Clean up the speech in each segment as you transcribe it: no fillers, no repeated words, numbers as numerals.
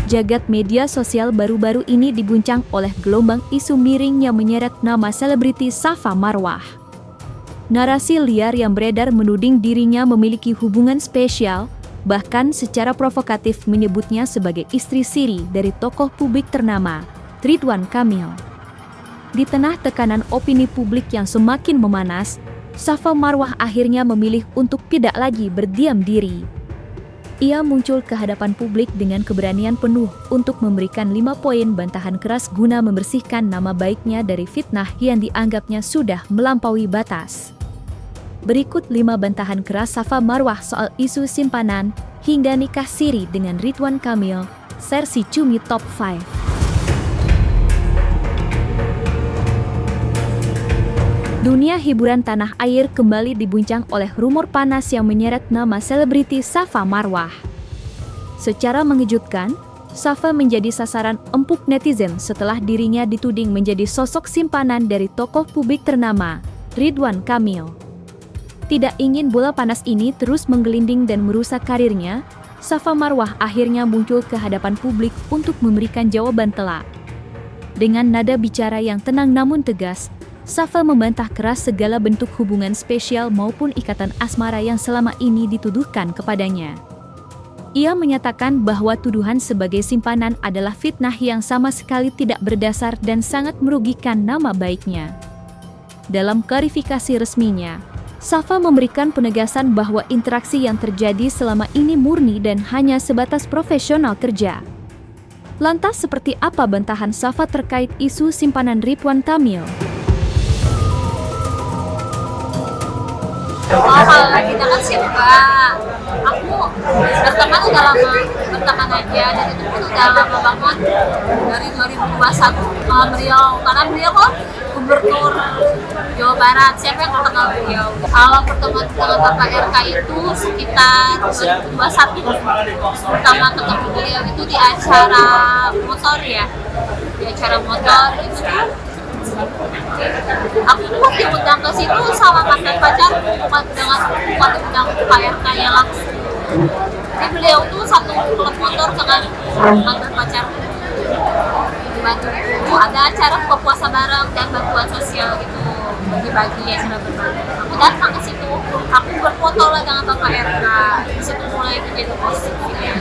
Jagat media sosial baru-baru ini diguncang oleh gelombang isu miring yang menyeret nama selebriti Safa Marwah. Narasi liar yang beredar menuding dirinya memiliki hubungan spesial, bahkan secara provokatif menyebutnya sebagai istri siri dari tokoh publik ternama, Ridwan Kamil. Di tengah tekanan opini publik yang semakin memanas, Safa Marwah akhirnya memilih untuk tidak lagi berdiam diri. Ia muncul ke hadapan publik dengan keberanian penuh untuk memberikan 5 poin bantahan keras guna membersihkan nama baiknya dari fitnah yang dianggapnya sudah melampaui batas. Berikut 5 bantahan keras Safa Marwah soal isu simpanan hingga nikah siri dengan Ridwan Kamil, versi Cumi Top 5. Dunia hiburan tanah air kembali diguncang oleh rumor panas yang menyeret nama selebriti Safa Marwah. Secara mengejutkan, Safa menjadi sasaran empuk netizen setelah dirinya dituding menjadi sosok simpanan dari tokoh publik ternama, Ridwan Kamil. Tidak ingin bola panas ini terus menggelinding dan merusak karirnya, Safa Marwah akhirnya muncul ke hadapan publik untuk memberikan jawaban telak. Dengan nada bicara yang tenang namun tegas, Safa membantah keras segala bentuk hubungan spesial maupun ikatan asmara yang selama ini dituduhkan kepadanya. Ia menyatakan bahwa tuduhan sebagai simpanan adalah fitnah yang sama sekali tidak berdasar dan sangat merugikan nama baiknya. Dalam klarifikasi resminya, Safa memberikan penegasan bahwa interaksi yang terjadi selama ini murni dan hanya sebatas profesional kerja. Lantas seperti apa bantahan Safa terkait isu simpanan Ridwan Kamil? Kalau kita kan sih enggak, aku berteman udah lama, berteman aja, dan itu pun udah lama banget dari 2021 sama beliau, karena beliau kan gubernur Jawa Barat, siapa yang nggak kenal beliau. Kalau pertemuan dengan Bapak RK itu sekitar 2021, pertama ketemu beliau itu di acara motor ya, di acara motor itu. Aku tuh diundang ke situ sama mantan pacarku, bukan diundang Pak RK yang langsung. Jadi beliau tuh satu klub motor dengan mantan pacarku. Dibantu itu ada acara buka puasa bareng dan bantuan sosial gitu, bagi-bagi acara berbagi. Aku datang ke situ, aku berfoto lah dengan Bapak RK. Di situ mulai menjadi positif ya.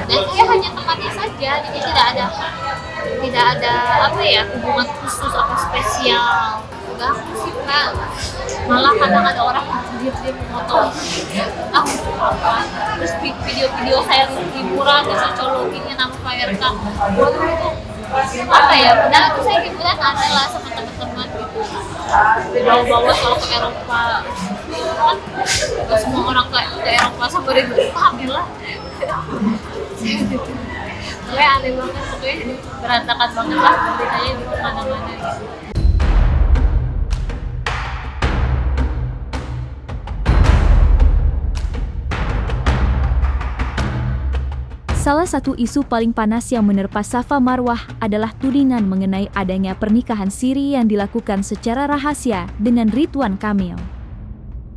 Dan saya hanya temannya saja, jadi tidak ada apa ya, hubungan khusus atau spesial. Enggak sih Kak, malah kadang ada orang yang foto terus video saya liburan dan sociologinya nama Pak RK. Waduh itu apa ya, padahal itu saya liburan adalah sama teman-teman gitu, bawa-bawa kalau ke Eropa kan, gak semua orang ke Eropa sama Ridwan Kamil lah. Pokoknya aneh banget, pokoknya berantakan banget lah beritanya di mana-mana gitu. Salah satu isu paling panas yang menerpa Safa Marwah adalah tudingan mengenai adanya pernikahan siri yang dilakukan secara rahasia dengan Ridwan Kamil.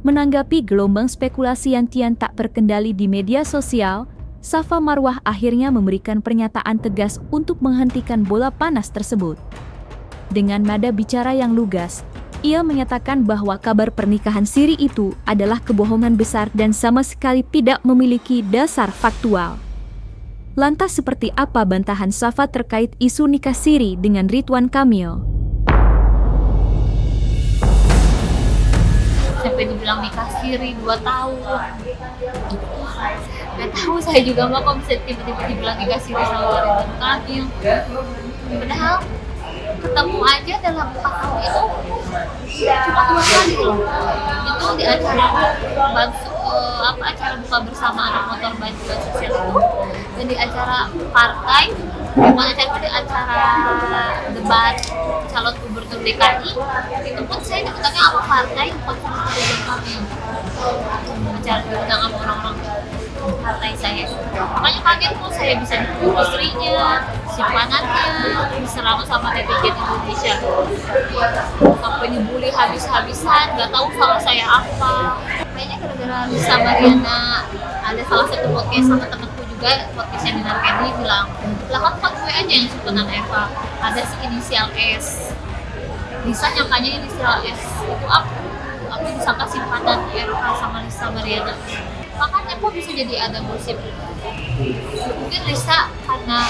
Menanggapi gelombang spekulasi yang kian tak terkendali di media sosial, Safa Marwah akhirnya memberikan pernyataan tegas untuk menghentikan bola panas tersebut. Dengan nada bicara yang lugas, ia menyatakan bahwa kabar pernikahan siri itu adalah kebohongan besar dan sama sekali tidak memiliki dasar faktual. Lantas seperti apa bantahan Safa terkait isu nikah siri dengan Ridwan Kamil? Sampai dibilang nikah siri 2 tahun. Gak tahu saya juga kok bisa tiba-tiba dibilang nikah siri sama Ridwan Kamil. Padahal ketemu aja dalam 4 tahun itu cuma 2 kali loh. Itu di acara acara buka bersama anak motor bantuan sosial itu, dan di acara partai, di acara debat calon gubernur DKI, itu pun saya diundangnya sama partai, bukan sama Ridwan Kamil. Acara diundang sama orang-orang partai saya. Makanya kaget tuh saya bisa dituduh istrinya, simpanannya, diserang sama netizen Indonesia. Sampai dibully habis-habisan, gak tahu salah saya apa. Kayaknya gara-gara Lisa Mariana, ada salah satu podcast sama temanku juga, podcastnya Dinar Candy bilang, belakang kan gue aja yang simpenan Eva, ada si inisial S, Lisa nyangkanya inisial S itu aku disangka simpanan Eva sama Lisa Mariana. Makanya kok bisa jadi ada gosip, mungkin Lisa karena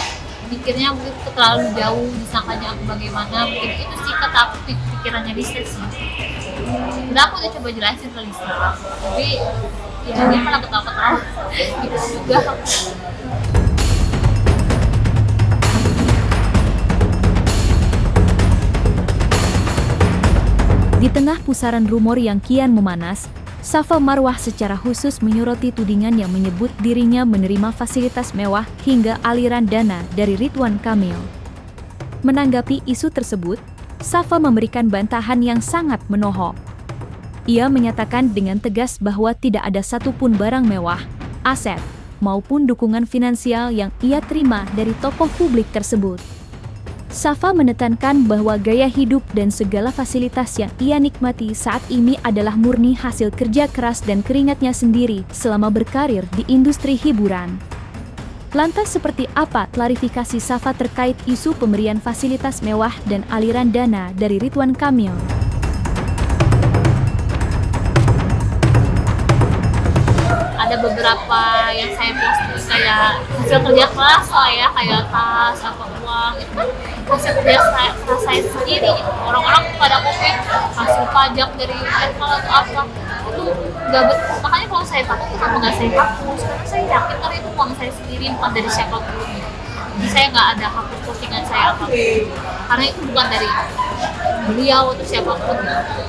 mikirnya mungkin terlalu jauh, disangkanya aku bagaimana, mungkin itu sih kata aku pikirannya Lisa sih. Udah aku udah coba jelasin ke Lisa, tapi ya dia malah ketawa-ketawa gitu juga. Di tengah pusaran rumor yang kian memanas, Safa Marwah secara khusus menyoroti tudingan yang menyebut dirinya menerima fasilitas mewah hingga aliran dana dari Ridwan Kamil. Menanggapi isu tersebut, Safa memberikan bantahan yang sangat menohok. Ia menyatakan dengan tegas bahwa tidak ada satupun barang mewah, aset, maupun dukungan finansial yang ia terima dari tokoh publik tersebut. Safa menekankan bahwa gaya hidup dan segala fasilitas yang ia nikmati saat ini adalah murni hasil kerja keras dan keringatnya sendiri selama berkarir di industri hiburan. Lantas seperti apa klarifikasi Safa terkait isu pemberian fasilitas mewah dan aliran dana dari Ridwan Kamil? Ada beberapa yang saya posting kayak hasil kerja keras lah ya, kayak tas, apa uang, itu kan hasil kerja saya sendiri gitu. Orang-orang pada komen hasil pajak dari Apple atau apa, itu nggak betul. Makanya kalau saya takut, kenapa nggak saya hapus? Karena saya yakin karena itu uang saya sendiri, bukan dari siapapun gitu. Jadi saya nggak ada hapus postingan saya apapun, karena itu bukan dari beliau atau siapapun,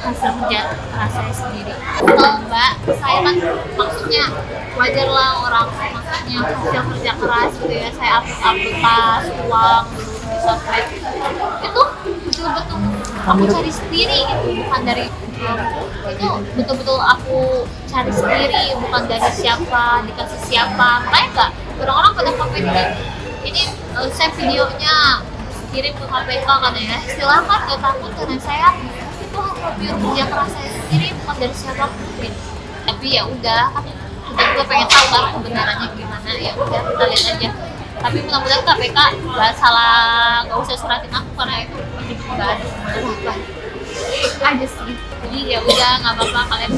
hasil kerja keras saya sendiri. Kalau Mbak, saya kan maksudnya wajar lah orang, maksudnya hasil kerja keras gitu ya, saya upload tas, uang, di sosmed, itu betul-betul aku cari sendiri gitu, bukan dari itu betul-betul aku cari sendiri, bukan dari siapa, dikasih siapa. Makanya nggak, orang-orang pada komen ini saya videonya kirim ke KPK kan ya, silahkan, gak takut karena saya itu hasil pure kerja keras saya sendiri, bukan dari siapapun gitu. Tapi ya udah, kan kita juga pengen tahu kan kebenarannya gimana, ya udah kita lihat aja. Tapi mudah-mudahan KPK nggak salah, nggak usah suratin aku karena itu nggak ada apa aja sih. Jadi ya udah, nggak apa-apa kalian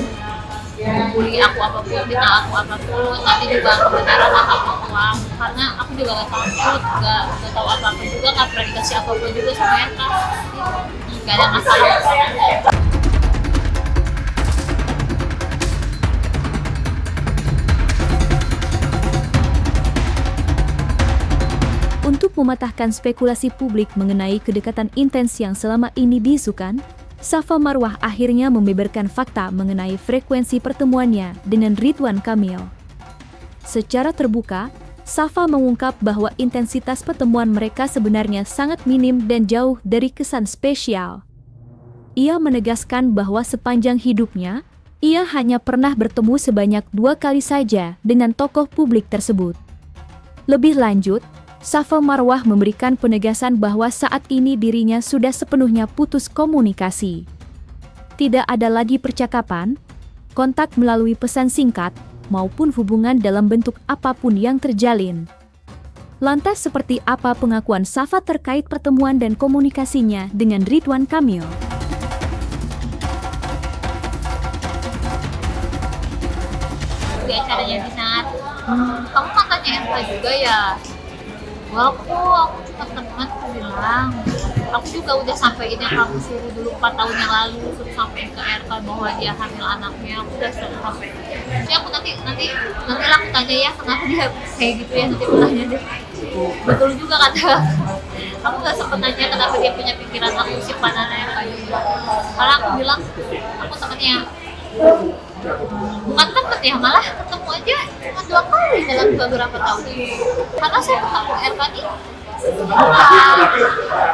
bully aku apapun, fitnah aku apapun, nanti juga kebenaran aku uang, karena aku juga gak takut, gak tahu apa-apa juga, gak pernah dikasih apapun juga sama mereka, gak ada masalah. Untuk mematahkan spekulasi publik mengenai kedekatan intens yang selama ini diisukan, Safa Marwah akhirnya membeberkan fakta mengenai frekuensi pertemuannya dengan Ridwan Kamil. Secara terbuka, Safa mengungkap bahwa intensitas pertemuan mereka sebenarnya sangat minim dan jauh dari kesan spesial. Ia menegaskan bahwa sepanjang hidupnya, ia hanya pernah bertemu sebanyak 2 kali saja dengan tokoh publik tersebut. Lebih lanjut, Safa Marwah memberikan penegasan bahwa saat ini dirinya sudah sepenuhnya putus komunikasi. Tidak ada lagi percakapan, kontak melalui pesan singkat, maupun hubungan dalam bentuk apapun yang terjalin. Lantas seperti apa pengakuan Safa terkait pertemuan dan komunikasinya dengan Ridwan Kamil? Di acaranya di saat kamu mantannya Eva juga ya? Aku cuma teman bilang, aku juga udah sampein yang kamu suruh dulu 4 tahun yang lalu, suruh sampein ke RK bahwa dia hamil anaknya, aku udah suruh sampein. Jadi aku nanti lah aku tanya ya kenapa dia kayak gitu ya, nanti aku tanya deh. Betul juga kata aku nggak sempet nanya kenapa dia punya pikiran aku simpanan RK juga, karena aku bilang aku temennya bukan temen ya, malah ketemu aja cuma 2 kali dalam beberapa tahun ini. Karena saya ketemu RK nih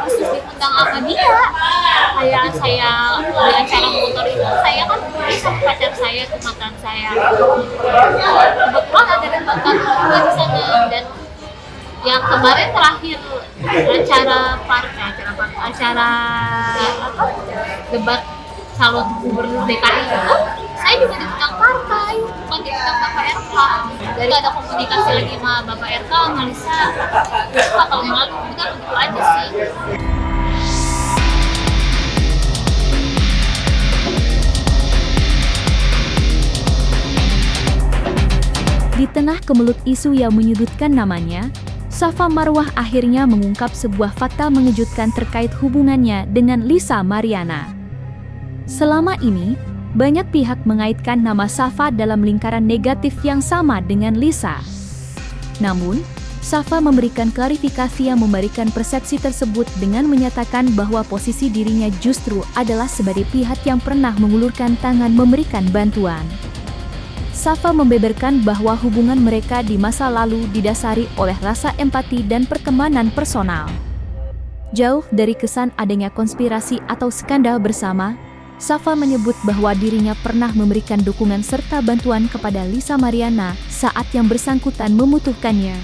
khusus diundang sama dia, kayak saya di acara motor itu, saya kan sama pacar saya, itu mantan saya, kebetulan ada rekan juga di sana. Dan yang kemarin terakhir acara debat calon gubernur DKI itu, saya juga diundang partai, bukan diundang Bapak RK. dari ada komunikasi lagi sama Bapak RK, Melisa, lupa tahun yang lalu, udah begitu aja sih. Di tengah kemelut isu yang menyudutkan namanya, Safa Marwah akhirnya mengungkap sebuah fakta mengejutkan terkait hubungannya dengan Lisa Mariana. Selama ini, banyak pihak mengaitkan nama Safa dalam lingkaran negatif yang sama dengan Lisa. Namun, Safa memberikan klarifikasi yang memberikan persepsi tersebut dengan menyatakan bahwa posisi dirinya justru adalah sebagai pihak yang pernah mengulurkan tangan memberikan bantuan. Safa membeberkan bahwa hubungan mereka di masa lalu didasari oleh rasa empati dan pertemanan personal. Jauh dari kesan adanya konspirasi atau skandal bersama, Safa menyebut bahwa dirinya pernah memberikan dukungan serta bantuan kepada Lisa Mariana saat yang bersangkutan membutuhkannya.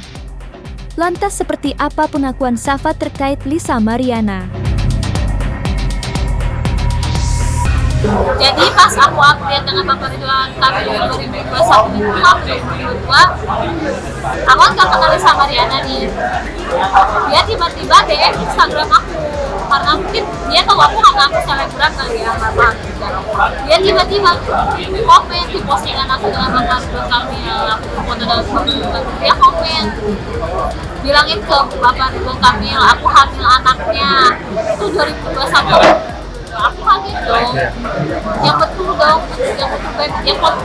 Lantas seperti apa pengakuan Safa terkait Lisa Mariana? Jadi pas aku update dengan Bapak Ridwan Kamil 2021 aku kan gak kenal Lisa Mariana nih. Dia tiba-tiba DM Instagram aku karena mungkin dia tahu aku nggak ngaku selebgram kali ya, apa. Dia tiba-tiba komen di postingan aku dengan Bapak Ridwan Kamil, aku foto dengan Bapak Ridwan Kamil. Dia komen bilangin ke Bapak Ridwan Kamil aku hamil anaknya, itu 2021. Aku kaget dong, yang betul dong, yang betul baik,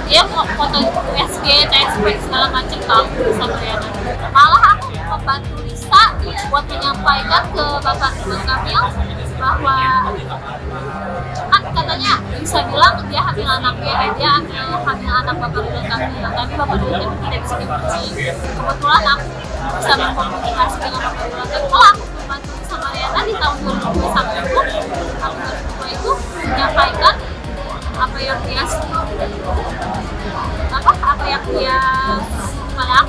dia foto USG, TSP segala macam tahu Lisa Mariana. Malah aku membantu Lisa buat menyampaikan ke Bapak Ridwan Kamil bahwa kan katanya Lisa bilang dia hamil anaknya, dia hamil anak Bapak Ridwan Kamil, tapi Bapak Ridwan Kamil tidak bisa dikunci. Kebetulan aku bisa berkomunikasi dengan Bapak Ridwan Kamil. Kalau aku membantu Lisa Mariana di tahun 2021 itu menyampaikan apa yang dia malah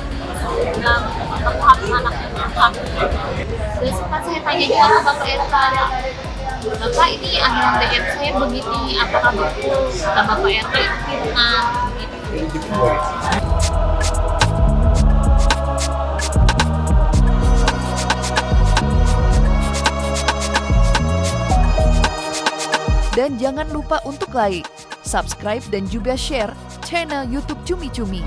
dalam aku hamil anaknya hamil. Dan sempat saya tanya juga ke Bapak RK, Bapak ini akhirnya DM saya begini, apakah betul kata Bapak RK itu fitnah gitu. Dan jangan lupa untuk like, subscribe, dan juga share channel YouTube Cumi Cumi.